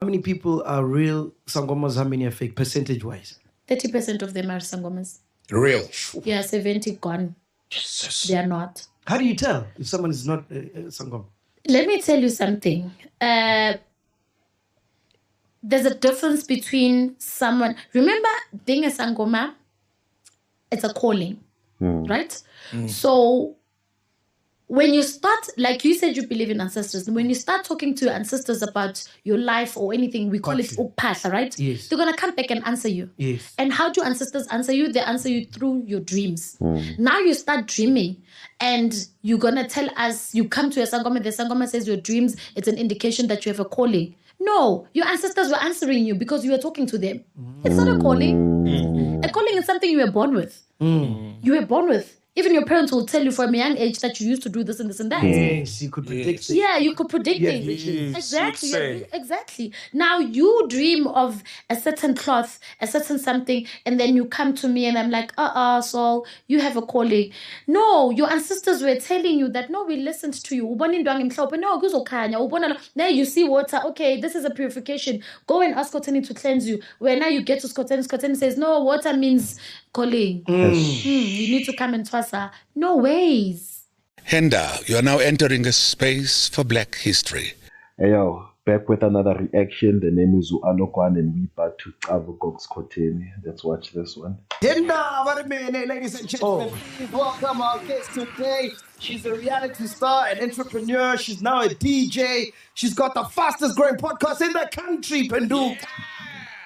How many people are real sangomas? How many are fake, percentage-wise? 30% of them are sangomas. Real. Yeah, 70 gone. Jesus. They are not. How do you tell if someone is not sangoma? Let me tell you something. There's a difference between someone. Remember, being a sangoma, it's a calling, right? So when you start, like you said, you believe in ancestors. When you start talking to your ancestors about your life or anything, we call it upahla, right? Yes. They're going to come back and answer you. Yes. And how do ancestors answer you? They answer you through your dreams. Now you start dreaming and you're going to tell us, you come to a sangoma, the sangoma says your dreams, it's an indication that you have a calling. No, your ancestors were answering you because you were talking to them. It's not a calling. A calling is something you were born with. You were born with. Even your parents will tell you from a young age that you used to do this and this and that. Yes, you could predict it. Yeah, you could predict things. Exactly. Exactly. Now you dream of a certain cloth, a certain something, and then you come to me and I'm like, so you have a calling. No, your ancestors were telling you that, no, we listened to you. No, now you see water. Okay, this is a purification. Go and ask Skhotheni to cleanse you. Where now you get to Skhotheni, Skhotheni says, no, water means calling. You need to come and twasa. No ways. Henda, you are now entering a space for Black history. Hey yo, back with another reaction. The name is Uanokwan and we about to travel Skhotheni. Let's watch this one. Henda, what a minute, ladies and gentlemen. Please welcome our guest today. She's a reality star, an entrepreneur. She's now a DJ. She's got the fastest growing podcast in the country, Pendu.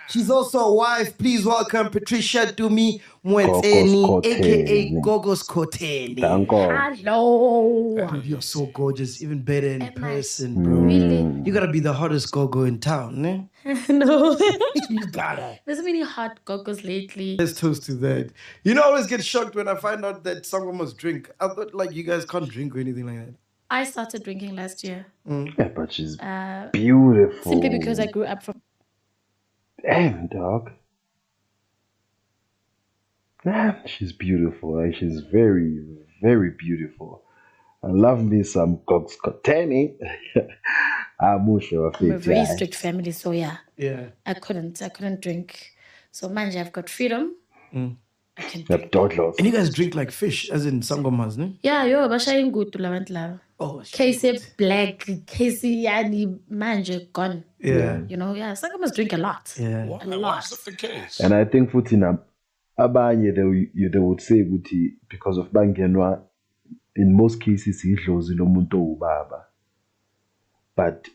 She's also a wife. Please welcome Patricia Dumi Mwetseni, a.k.a. Gogo Skhotheni. Hello. Dude, you're so gorgeous, even better in person, bro. Really? You gotta be the hottest Gogo in town, eh? No. You gotta. There's many hot gogos lately. Let's toast to that. You know, I always get shocked when I find out that someone must drink. I thought, like, you guys can't drink or anything like that. I started drinking last year. Yeah, but she's beautiful. Simply because I grew up from... Damn, dog. Damn, she's beautiful. Like, she's very, very beautiful. I love me some Skhotheni. I'm a very strict family, so yeah. Yeah. I couldn't drink. So manje, I've got freedom. I can drink. And you guys drink like fish, as in sangomas, no? Yeah, yo, bashayin good to lavant lava. Oh, Casey black, Casey yani manje gone. Yeah. You know, yeah, sangomas drink a lot. Yeah. Why is that the case? And I think Futina abanye they would say ukuthi because of bangenwa, in most cases idlozi lomuntu ubaba. But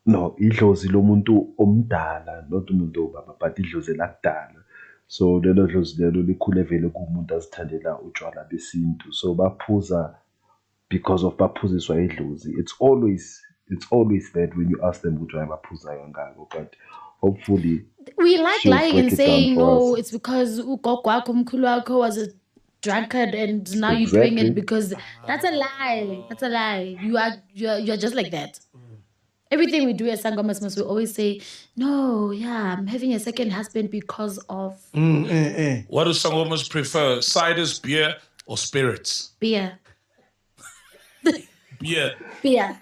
no, idlozi lomuntu omdala, not umuntu ubaba, but idlozi lakudala. So lelo dlozi lelo likhule vele kumuntu azithandela utshwala besintu. So baphuza because of baphuziswa idlozi. It's always that when you ask them ukuthi baphuza ngako, but hopefully we like lying and saying no, it's because ugogo wakho umkhulu wakho was a drunkard and now you're doing it because that's a lie. That's a lie. You're just like that. Everything we do as sangomas, we always say, no, yeah, I'm having a second husband because of... What do sangomas prefer? Ciders, beer, or spirits? Beer. Beer. Beer.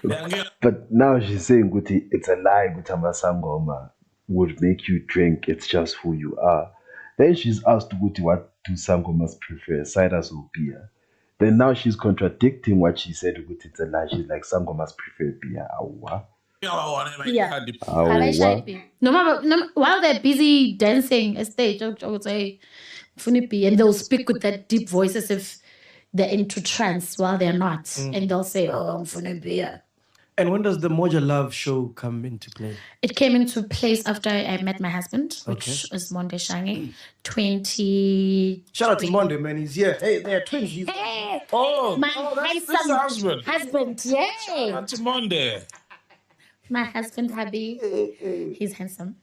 But now she's saying Guti, it's a lie, Gutama Sangoma would make you drink. It's just who you are. Then she's asked Guti, what do sangomas prefer, ciders or beer? Then now she's contradicting what she said. Guti, it's a lie. She's like, sangomas prefer beer. Awa. Yeah. No, while they're busy dancing a stage, I would say, and they'll speak with that deep voice as if they're into trance while they're not. And they'll say, oh, I'm funny beer. And when does the Moja Love show come into play? It came into place after I met my husband, which is Monde Shangi. Shout out to Monde, man. He's here. Hey, they're twins. Hey, That's this husband. Yeah. Shout out to Monday. My husband, Habi, he's handsome.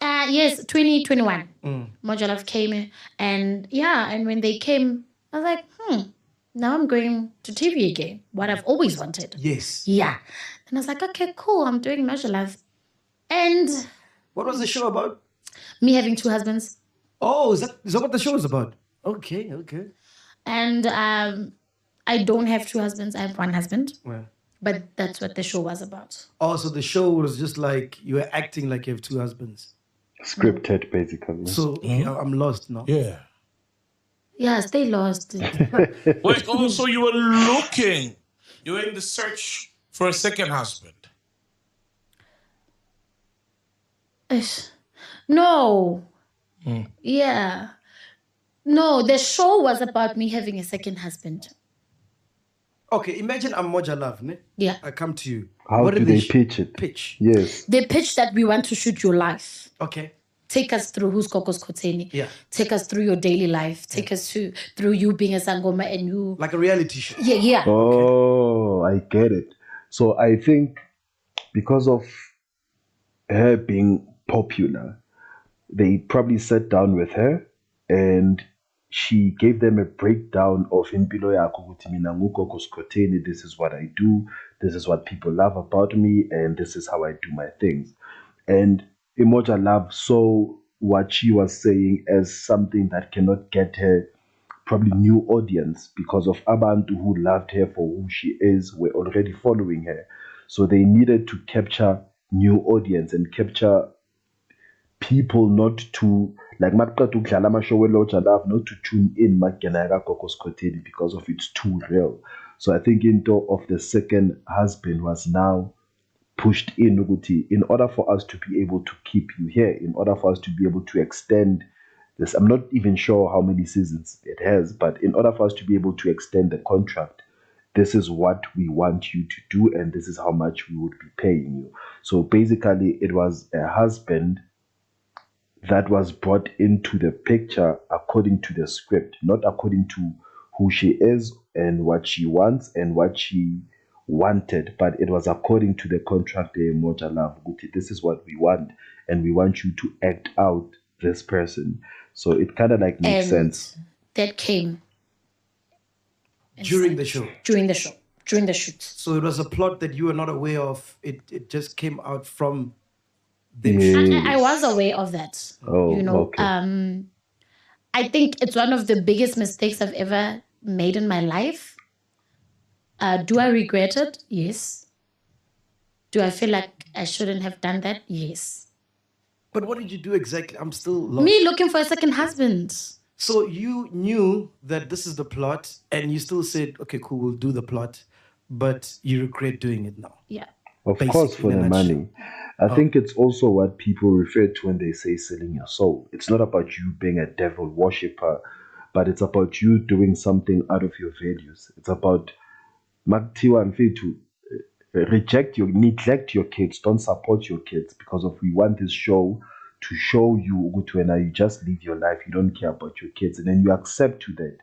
Yes, 2021. Moja Love came and when they came, I was like, now I'm going to TV again. What I've always wanted. Yes. Yeah. And I was like, okay, cool. I'm doing Moja Love. And what was the show about? Me having two husbands. Oh, is that what the show is about? Okay. And I don't have two husbands. I have one husband. Well. But that's what the show was about. Oh, so the show was just like you were acting like you have two husbands. Scripted, basically. So okay, I'm lost now. Yeah. Yeah, stay lost. Wait, so you were looking. You were in the search for a second husband. No. Yeah. No, the show was about me having a second husband. Okay, imagine I'm Moja Love, ne? Yeah. I come to you. How What do they pitch it? Pitch. Yes. They pitched that we want to shoot your life. Okay. Take us through who's Skhotheni. Yeah. Take us through your daily life. Take us through you being a Sangoma and you. Like a reality show. Yeah. Oh, I get it. So I think because of her being popular, they probably sat down with her and she gave them a breakdown of impilo yakho ukuthi mina ngugogo Skhotheni, this is what I do, this is what people love about me, and this is how I do my things. And Imoja Love saw what she was saying as something that cannot get her probably new audience because of abantu who loved her for who she is were already following her. So they needed to capture new audience and capture people not to like maqeda ukudlala amashow weLoja Love, not to tune in magena kagogo Skhotheni because of it's too real. So I think into of the second husband was now pushed in ukuthi, in order for us to be able to keep you here, in order for us to be able to extend this, I'm not even sure how many seasons it has, but in order for us to be able to extend the contract, this is what we want you to do and this is how much we would be paying you. So basically it was a husband that was brought into the picture according to the script, not according to who she is and what she wants and what she wanted, but it was according to the contract Moja Love. This is what we want, and we want you to act out this person. So it kind of like makes sense. That came During the show. During the shoot. So it was a plot that you were not aware of. It just came out from them. Yes. I was aware of that. Oh, you know, okay. I think it's one of the biggest mistakes I've ever made in my life. Do I regret it? Yes. Do I feel like I shouldn't have done that? Yes. But what did you do exactly? I'm still lost. Me looking for a second husband. So you knew that this is the plot and you still said, okay, cool, we'll do the plot, but you regret doing it now. Yeah. Of Basically, course, for in a the nutshell. money. I think it's also what people refer to when they say selling your soul. It's not about you being a devil worshipper, but it's about you doing something out of your values. It's about Maktiwa and to neglect your kids, don't support your kids because of we want this show to show you when you just live your life, you don't care about your kids, and then you accept to that.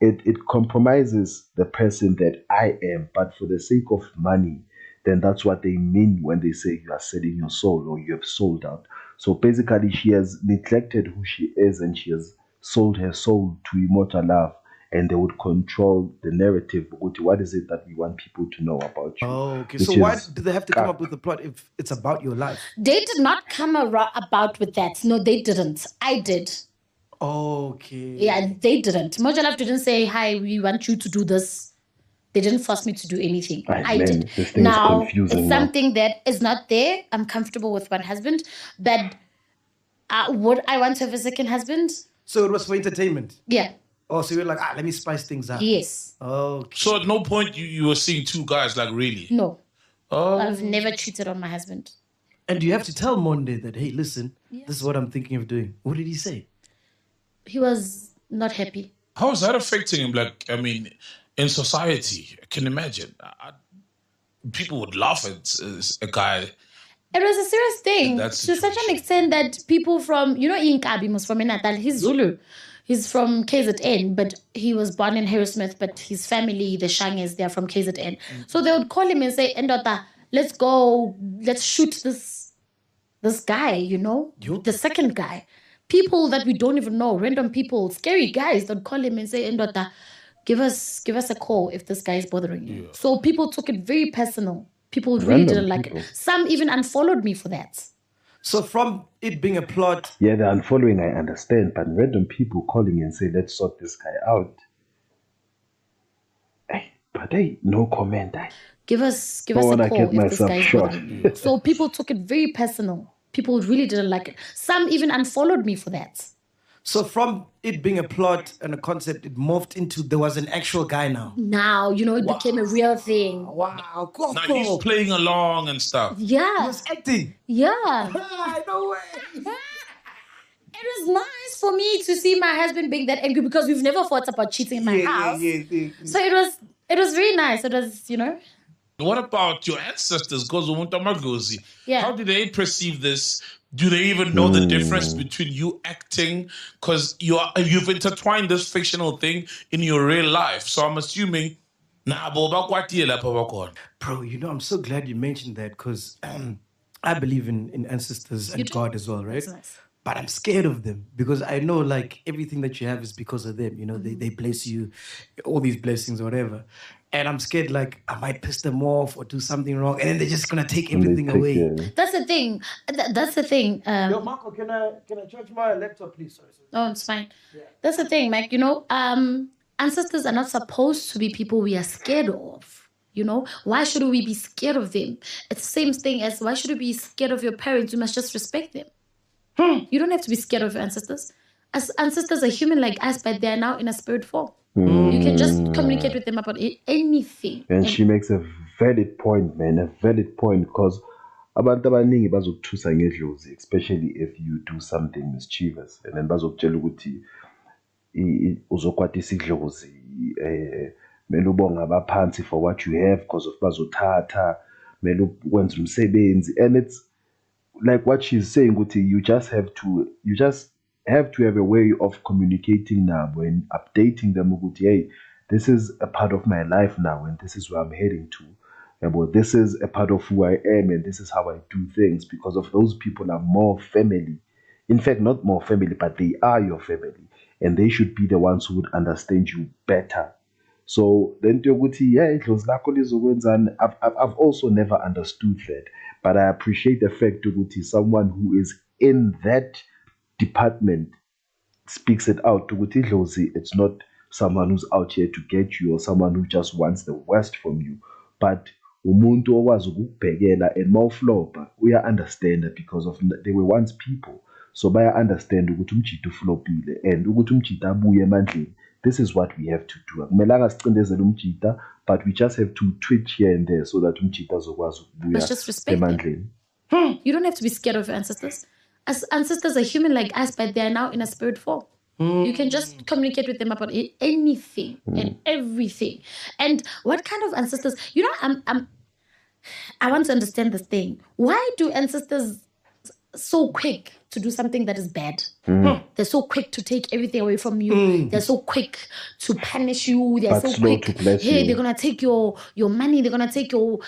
It compromises the person that I am, but for the sake of money, then that's what they mean when they say you are selling your soul or you have sold out. So basically, she has neglected who she is and she has sold her soul to Immortal Love, and they would control the narrative. What is it that we want people to know about you? Oh, okay. Which So why is do they have to come up with the plot if it's about your life? They did not come about with that. No, they didn't. I did. Okay. Yeah, they didn't. Moja Love didn't say, hi, we want you to do this. They didn't force me to do anything. I man, did. this thing Now, is confusing it's now. something that is not there. I'm comfortable with one husband. But would I want to have a second husband? So it was for entertainment. Yeah. Oh, so you're like, let me spice things up. Yes. Okay. So at no point you were seeing two guys, like really? No. Oh. I've never cheated on my husband. And you have to tell Monde that, hey, listen, this is what I'm thinking of doing. What did he say? He was not happy. How is that affecting him? Like, I mean, in society, I can imagine. People would laugh at a guy. It was a serious thing That to such an situation. extent that people from, Inkabi was from Natal. He's Zulu. He's from KZN, but he was born in Harrismith, but his family, the Shanges, they're from KZN. So they would call him and say, Endota, let's go, let's shoot this guy, the second guy. People that we don't even know, random people, scary guys that call him and say, Endota, give us a call if this guy is bothering you. Yeah. So people took it very personal. People really Random didn't like people. it. Some even unfollowed me for that. So from it being a plot, Yeah, the unfollowing I understand, but random people calling and say, let's sort this guy out. Hey, but hey, no comment. give us a Don't wanna call get if this myself guy is shot. bothering you. So people took it very personal. People really didn't like it. Some even unfollowed me for that. So from it being a plot and a concept, it morphed into there was an actual guy now. Now, it became a real thing. Wow, Now he's playing along and stuff. Yeah. He was acting. Yeah. No way. It was nice for me to see my husband being that angry because we've never thought about cheating in my house. Yeah. So it was very nice. It was, What about your ancestors? Because Yeah. how do they perceive this? Do they even know the difference between you acting? Because you've intertwined this fictional thing in your real life. So I'm assuming, Bro, I'm so glad you mentioned that because I believe in ancestors and God as well, right? That's nice. But I'm scared of them because I know like everything that you have is because of them. They bless you, all these blessings or whatever. And I'm scared like I might piss them off or do something wrong and then they're just going to take everything away. That's the thing. That's the thing. Yo, Marco, can I charge my laptop, please? Sorry. Oh, it's fine. Yeah. That's the thing, Mike. Ancestors are not supposed to be people we are scared of. Why should we be scared of them? It's the same thing as why should we be scared of your parents? You must just respect them. You don't have to be scared of your ancestors. As ancestors are human like us, but they are now in a spirit form. You can just communicate with them about anything. And she makes a valid point, man. A valid point, because abantu abaningi bazokuthusa ngedlozi, especially if you do something mischievous, and then bazokutshela ukuthi uzokwatisa idlozi, mele ubonge abaphansi for what you have because of bazothatha, mele wenza umsebenzi. And it's like what she's saying, ukuthi you just have to have a way of communicating now and updating them ukuthi, hey, this is a part of my life now and this is where I'm heading to. And this is a part of who I am and this is how I do things, because of those people are more family. In fact, not more family, but they are your family. And they should be the ones who would understand you better. So then I've also never understood that. But I appreciate the fact that someone who is in that department speaks it out. It's not someone who's out here to get you or someone who just wants the worst from you. But umuntu owazi ukubhekela and mawuflopa uya understand that because of they were once people. So baya understand ukuthi umjito uflopile and ukuthi umjito abuye emandleni. This is what we have to do. Akumelanga sicindezele umjita, but we just have to twitch here and there so that umjita azokwazi ukubuya emandleni. You don't have to be scared of your ancestors. As ancestors are human like us, but they are now in a spirit form. You can just communicate with them about anything and everything. And what kind of ancestors? I want to understand this thing. Why do ancestors so quick to do something that is bad? They're so quick to take everything away from you. They're so quick to punish you. They're so quick. To bless hey, you. they're gonna take your money. They're gonna take your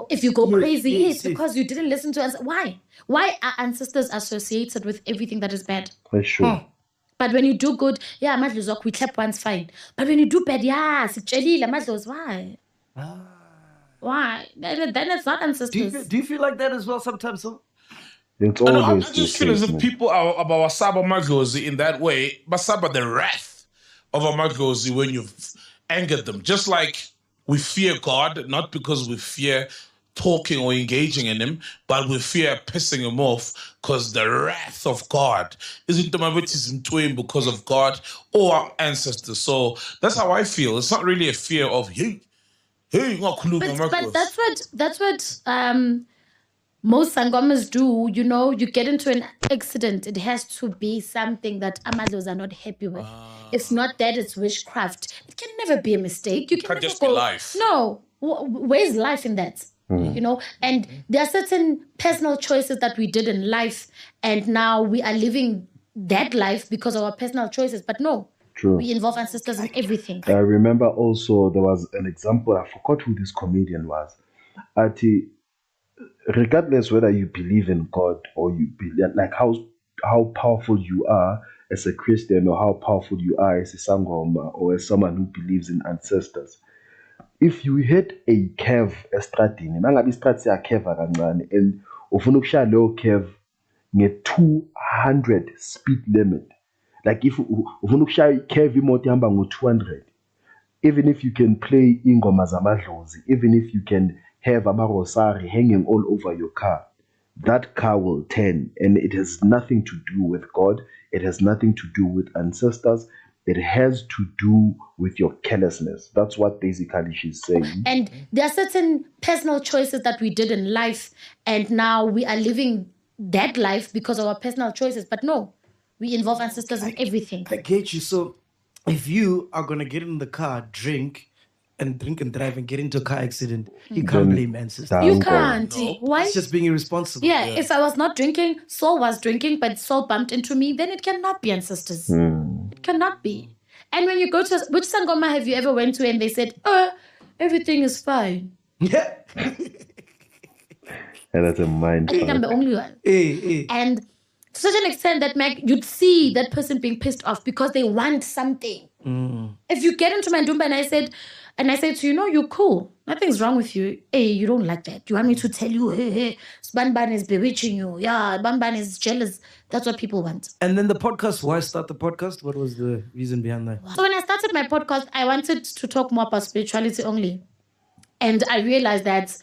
if you go crazy. Yes, Yes, because you didn't listen to us. Why? Why are ancestors associated with everything that is bad? That's true. But when you do good, yeah, madlozok, we clap once, fine. But when you do bad, yeah, madlos, why? Why? Then it's not ancestors. Do you feel like that as well sometimes? Huh? It's I always just feel as if people are about Wasaba Magozi in that way, Basaba the wrath of a Magozi when you've angered them. Just like we fear God, not because we fear talking or engaging in him, but we fear pissing him off because the wrath of God isn't the favoritism to him because of God or our ancestors. So that's how I feel. It's not really a fear of hey, but that's what most sangomas do. You get into an accident, it has to be something that amadlos are not happy with. If not that, it's witchcraft. It can never be a mistake. You can never just be life. No, where's life in that? And there are certain personal choices that we did in life, and now we are living that life because of our personal choices. But no, True. We involve ancestors in everything. I remember also there was an example, I forgot who this comedian was. Regardless whether you believe in God or you believe, like how powerful you are as a Christian or how powerful you are as a Sangoma or as someone who believes in ancestors, if you hit a curve estradini, mangabe istrat siya curve kancane and ufuna ukushaya leyo curve nge-200 speed limit, like if ufuna ukushaya curve imoto ihamba ngo-200, even if you can play ingoma zamadlozi, even if you can have a rosary hanging all over your car, that car will turn, and it has nothing to do with God. It has nothing to do with ancestors. It has to do with your carelessness. That's what basically she's saying. And there are certain personal choices that we did in life, and now we are living that life because of our personal choices. But no, we involve ancestors in everything. I get you. So if you are gonna get in the car, drink and drive and get into a car accident, you can't blame ancestors. You can't. Why? It's just being irresponsible. Yeah, if I was not drinking, Saul was drinking, but Saul bumped into me, then it cannot be ancestors. It cannot be. And when you go to, which Sangoma have you ever went to and they said, everything is fine? Yeah. And that's a mind I think I'm the fuck. only one. Hey. And to such an extent that, Meg, you'd see that person being pissed off because they want something. If you get into my Dumba and I said to you, no, you're cool. Nothing's wrong with you. Hey, you don't like that. You want me to tell you, hey, Banban is bewitching you. Yeah, Banban is jealous. That's what people want. And then the podcast, why start the podcast? What was the reason behind that? So when I started my podcast, I wanted to talk more about spirituality only. And I realized that,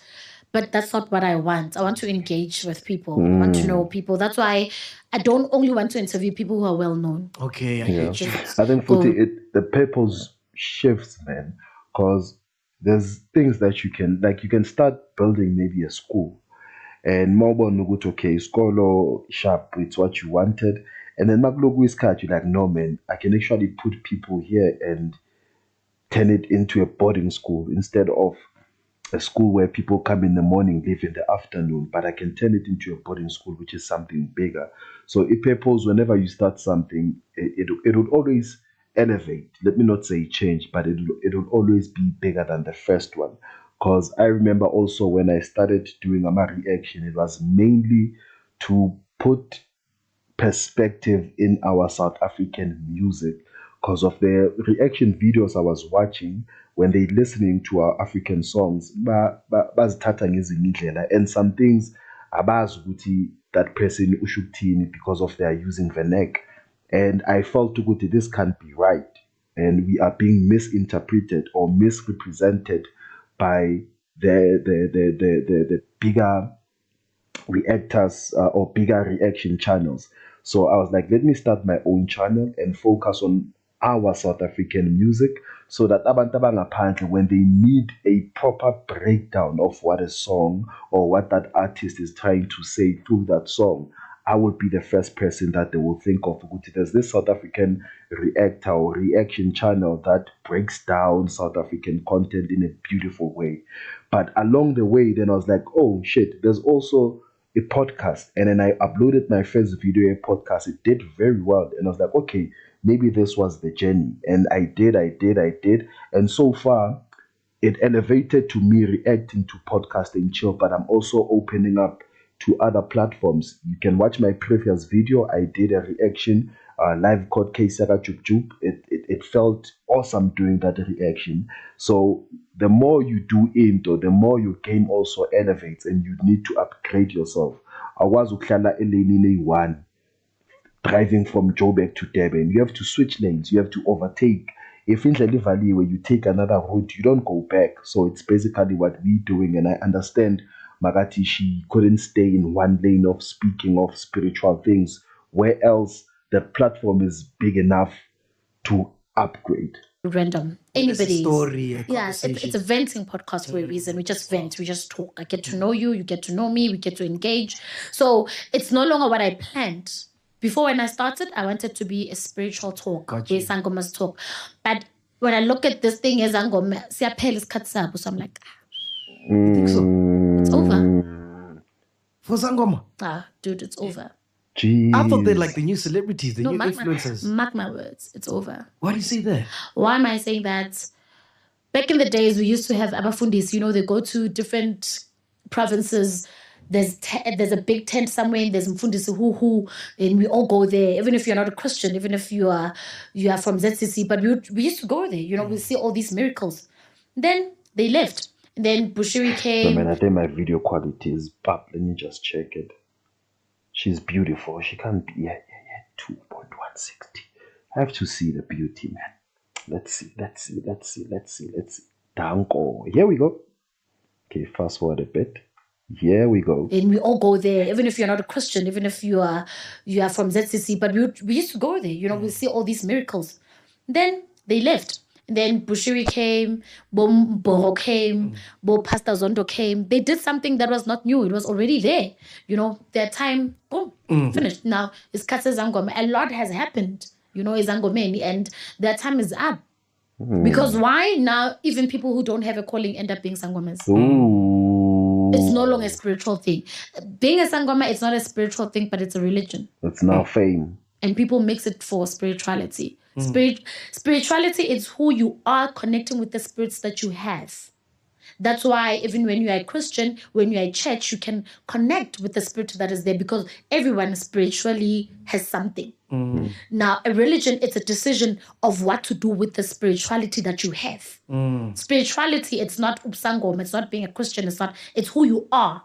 but that's not what I want. I want to engage with people. I want to know people. That's why I don't only want to interview people who are well known. Okay, I get you. I think the purpose shifts, man, because there's things that you can start building maybe a school, and more nugut okay, scholar sharp, it's what you wanted, and then maglogu is cut. You're like, no, man, I can actually put people here and turn it into a boarding school instead of a school where people come in the morning, leave in the afternoon, but I can turn it into a boarding school, which is something bigger. So it purpose, whenever you start something, it will always elevate. Let me not say change, but it will always be bigger than the first one. Because I remember also when I started doing a reaction, it was mainly to put perspective in our South African music because of the reaction videos I was watching when they listening to our African songs. Bazithatha ngezinye indlela, and some things abazi ukuthi that person ushukuthini because of their using the neck. And I felt ukuthi this can't be right, and we are being misinterpreted or misrepresented by the bigger reactors or bigger reaction channels. So I was like, let me start my own channel and focus on our South African music so that abantu abangaphandle, when they need a proper breakdown of what a song or what that artist is trying to say through that song, I will be the first person that they will think of. There's this South African reactor or reaction channel that breaks down South African content in a beautiful way. But along the way, then I was like, oh shit, there's also a podcast. And then I uploaded my first video, a podcast. It did very well. And I was like, okay, maybe this was the journey. And I did. And so far, it elevated to me reacting to podcasting chill, but I'm also opening up to other platforms. You can watch my previous video. I did a reaction live called Kesara Jup Jup. It felt awesome doing that reaction. So the more you do into, the more your game also elevates, and you need to upgrade yourself. I was uklala eleni one driving from Joburg to Durban. You have to switch lanes. You have to overtake. If in the Valley where you take another route, you don't go back. So it's basically what we're doing. And I understand Magati, she couldn't stay in one lane of speaking of spiritual things, where else the platform is big enough to upgrade. Random. It's a Anybody's story, a yeah, conversation. it's a venting podcast for a reason. We just vent, we just talk. I get to know you, you get to know me, we get to engage. So it's no longer what I planned. Before, when I started, I wanted to be a spiritual talk, where Sangomas talk. But when I look at this thing as Sangoma, siyaphela isikhathi sabo, so I'm like, You think so? it's over. For Sangoma? Dude, it's over. Jeez. I thought they're like the new celebrities, the new mark influencers. Mark my words, it's over. Why do you say that? Why am I saying that? Back in the days, we used to have abafundis. You know, they go to different provinces. There's a big tent somewhere, and there's mfundisi who, and we all go there. Even if you're not a Christian, even if you are from ZCC, but we used to go there. You know, we see all these miracles. Then they left. And then Bushiri came. No, man, I think my video quality is bad. Let me just check it. She's beautiful. She can't be 2.160. I have to see the beauty, man. Let's see. Danko. Here we go. Okay, fast forward a bit. Here we go. And we all go there, even if you're not a Christian, even if you are from ZCC, but we used to go there, we see all these miracles. Then they left. And then Bushiri came, Bo Mboro came, Bo Pastor Zondo came. They did something that was not new. It was already there. Their time, boom, finished. Now it's Katse Zangoma. A lot has happened, Zangomeni, and their time is up. Because why now even people who don't have a calling end up being sangomas? It's no longer a spiritual thing. Being a sangoma, it's not a spiritual thing, but it's a religion. It's now fame. And people mix it for spirituality. Spirituality is who you are connecting with the spirits that you have. That's why even when you are a Christian, when you are a church, you can connect with the spirit that is there because everyone spiritually has something. Now, a religion, it's a decision of what to do with the spirituality that you have. Spirituality, it's not upsangom, it's not being a Christian, it's who you are.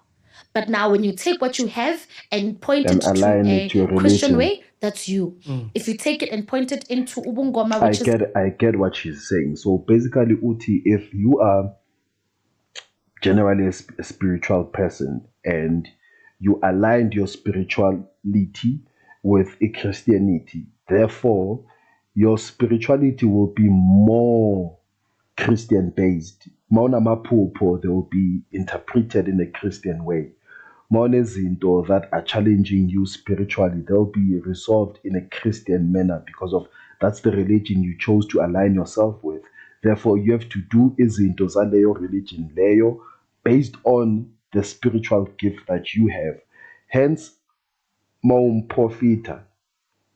But now when you take what you have and point it to a Christian way, that's you. If you take it and point it into ubungoma, I get what she's saying. So basically, Uti, if you are generally a spiritual person and you aligned your spirituality with a Christianity, therefore your spirituality will be more Christian based. Mauna mapupo, they will be interpreted in a Christian way. Monezinto that are challenging you spiritually, they'll be resolved in a Christian manner because of that's the religion you chose to align yourself with. Therefore, you have to do izinto zaleyo religion leyo based on the spiritual gift that you have. Hence, profita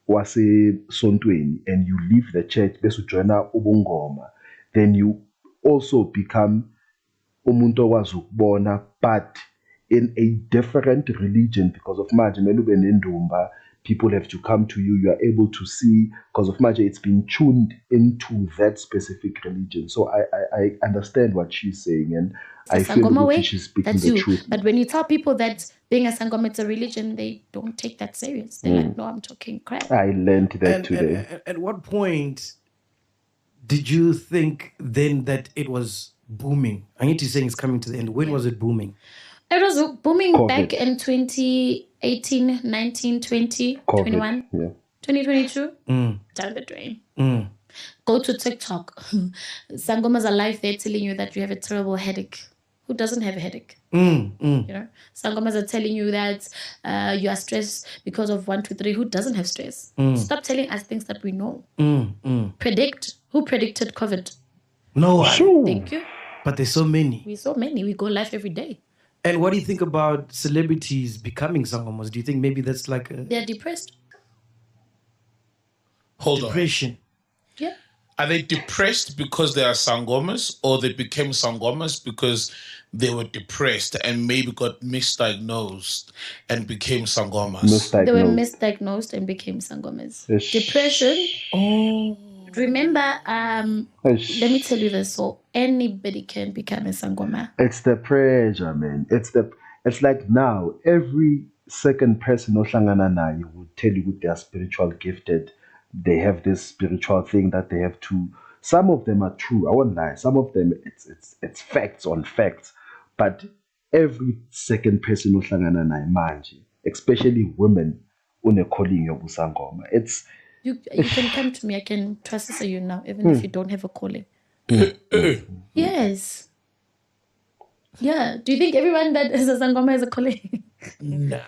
wase sontweni and you leave the church besu joina ubungoma, then you also become umuntu wazukubona, but in a different religion because of manje melube nendumba. People have to come to you. You are able to see because of Maja. It's been tuned into that specific religion. So I understand what she's saying, and I feel that she's speaking the truth. But when you tell people that being a sangoma is a religion, they don't take that serious. They're like, "No, I'm talking crap." I learned that today. At what point did you think then that it was booming? I need to say it's coming to the end. When was it booming? It was booming back in 2018, 19, 20, COVID, 21, 2022. Down the drain. Go to TikTok. Sangomas are live there telling you that you have a terrible headache. Who doesn't have a headache? Sangomas are telling you that you are stressed because of 1, 2, 3. Who doesn't have stress? Stop telling us things that we know. Predict. Who predicted COVID? No one. Thank you. But there's so many. We're so many. We go live every day. And what do you think about celebrities becoming sangomas? Do you think maybe that's like they're depressed? Depression. Yeah. Are they depressed because they are sangomas, or they became sangomas because they were depressed and maybe got misdiagnosed and became sangomas? They were misdiagnosed and became sangomas. Depression. Oh. Remember, let me tell you this. So anybody can become a sangoma. It's the pressure, man. It's like now every second person you would tell you they are spiritual gifted. They have this spiritual thing that they have to. Some of them are true. I won't lie. Some of them it's facts on facts. But every second person manje, especially women, calling your busangoma. It's You can come to me. I can transfer you now, even if you don't have a calling. Yes. Yeah. Do you think everyone that is a sangoma has a calling? Nah,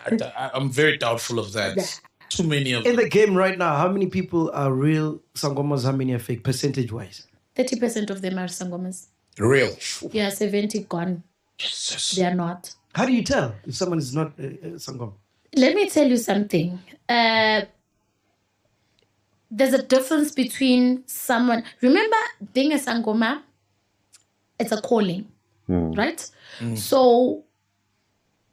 I'm very doubtful of that. Too many of them. In the game right now, how many people are real sangomas? How many are fake, percentage-wise? 30% of them are sangomas. Real. Yeah, 70 gone. Jesus. They are not. How do you tell if someone is not sangoma? Let me tell you something. There's a difference between someone. Remember, being a sangoma, it's a calling, right? So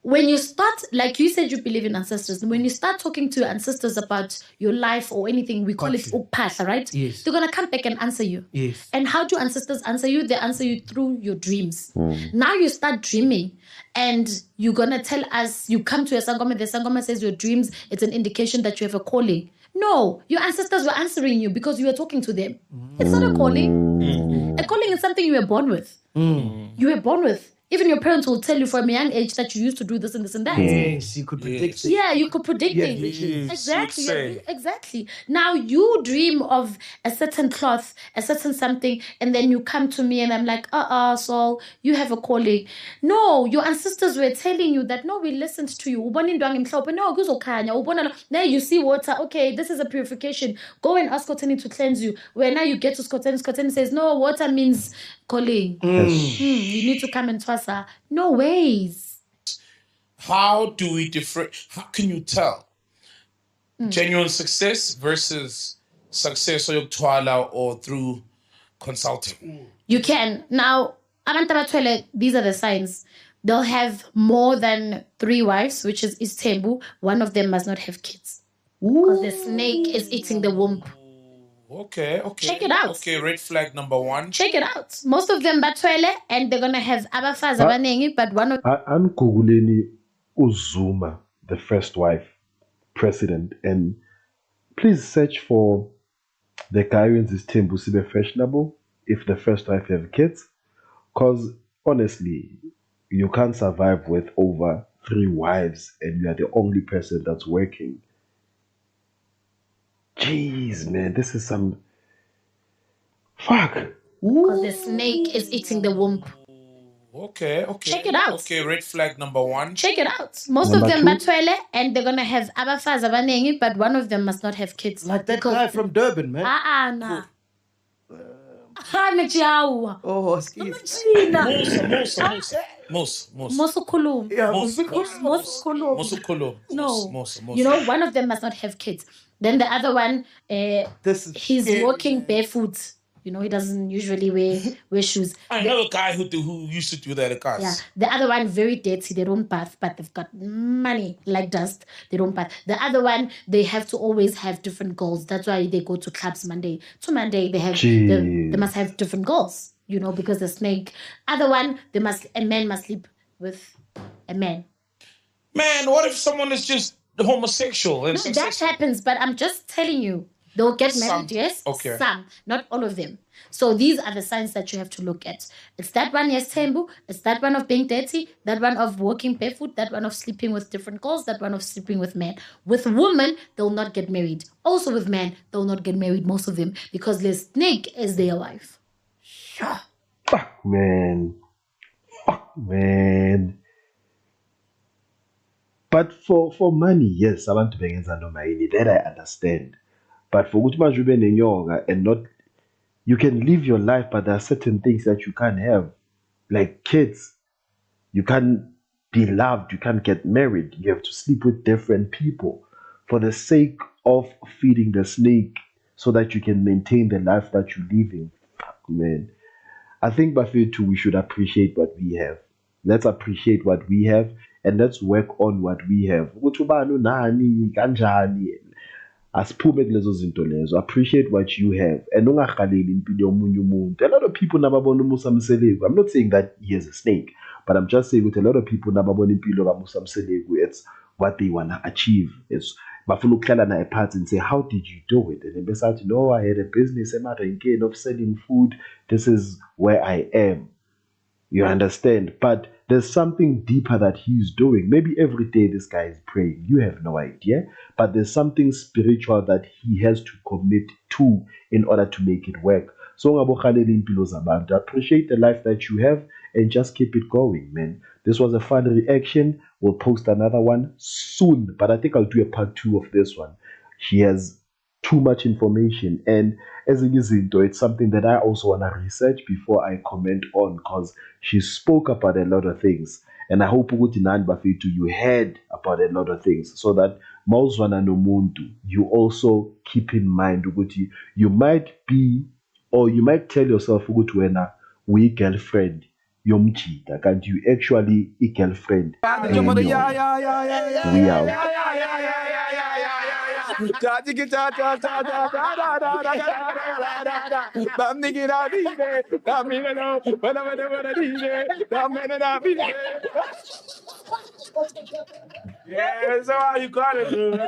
when you start, like you said, you believe in ancestors. When you start talking to your ancestors about your life or anything, we call it upasha, right? Yes. They're gonna come back and answer you. Yes. And how do ancestors answer you? They answer you through your dreams. Now you start dreaming, and you're gonna tell us. You come to a sangoma. The sangoma says your dreams. It's an indication that you have a calling. No, your ancestors were answering you because you were talking to them. It's not a calling. A calling is something you were born with. You were born with. Even your parents will tell you from a young age that you used to do this and this and that. Yes, you could predict it. Yeah, you could predict Yeah, things. yes, Exactly. you'd say. Exactly. Now you dream of a certain cloth, a certain something, and then you come to me and I'm like, so you have a calling. No, your ancestors were telling you that, no, we listened to you. Ubona indwangu emhlophe, no, kuzokhanya. Ubona now you see water. Okay, this is a purification. Go and ask Skhotheni to cleanse you. Where now you get to Skhotheni, Skhotheni says, no, water means calling. You need to come and twasa. No ways. How do we how can you tell genuine success versus success or through consulting? You can. Now, abantu abathwele, these are the signs. They'll have more than 3 wives, which is Tembu. One of them must not have kids. Because the snake is eating the womb. Okay. Check it out. Okay, red flag number 1. Check it out. Most of them bathwele, and they're going to have abafazi abaningi, but one of... Anguguleni uZuma, the first wife, president, and please search for the Ghanaians is Tembu Sibe fashionable if the first wife have kids, because honestly, you can't survive with over 3 wives and you are the only person that's working. Jeez, man, this is some fuck. Because the snake is eating the womb. Okay. Check it out. Okay, red flag number 1. Check it out. Most Number of them 2? bathwele, and they're going to have abafazi abaningi, but one of them must not have kids. Like that guy from Durban, man. Nah. Hanejawa. Oh, excuse Mosukhuluma. Yeah, Mosukhuluma. No. You know, one of them must not have kids. Then the other one, he's walking barefoot. You know, he doesn't usually wear shoes. I know a guy who used to do that at cars. Yeah. The other one, very dirty. They don't bath, but they've got money like dust. They don't bath. The other one, they have to always have different goals. That's why they go to clubs Monday to Monday. They must have different goals. You know, because the snake. Other one, a man must sleep with a man. Man, what if someone is just homosexual? And No, that happens, but I'm just telling you. They'll get married, yes? Okay. Some, not all of them. So these are the signs that you have to look at. It's that one, yes, Tembu. It's that one of being dirty. That one of walking barefoot. That one of sleeping with different girls. That one of sleeping with men. With women, they'll not get married. Also with men, they'll not get married, most of them, because the snake is their wife. Fuck, man. But for money, yes, abantu bengenza noma yini, that I understand. But for ukuthi manje ube nenyonga and not, you can live your life, but there are certain things that you can't have, like kids. You can't be loved. You can't get married. You have to sleep with different people for the sake of feeding the snake, so that you can maintain the life that you're living. Fuck, man. I think Bafetu, we should appreciate what we have. Let's appreciate what we have and let's work on what we have. Ukuthi ubani unani kanjani, asiphume kulezo zinto lezo. Appreciate what you have and ungarhaleli impilo yomunye umuntu. A lot of people nababona uMusa Mseleku, I'm not saying that he is a snake, but I'm just saying that a lot of people nababona impilo kaMusa Mseleku, it's what they want to achieve. It's bafuna ukuhlala naye phansi and say, how did you do it? And then besathi, no, I had a business emarenkeni of selling food. This is where I am. You understand? But there's something deeper that he's doing. Maybe every day this guy is praying. You have no idea. But there's something spiritual that he has to commit to in order to make it work. So appreciate the life that you have and just keep it going, man. This was a fun reaction. We'll post another one soon. But I think I'll do a part 2 of this one. She has too much information, and as it is into, it's something that I also want to research before I comment on, because she spoke about a lot of things, and I hope you heard about a lot of things, so that Mauzwana no Muntu, you also keep in mind you might be, or you might tell yourself we girlfriend yomchita, and you actually a girlfriend. We out. Yeah, that's how you got it, dude.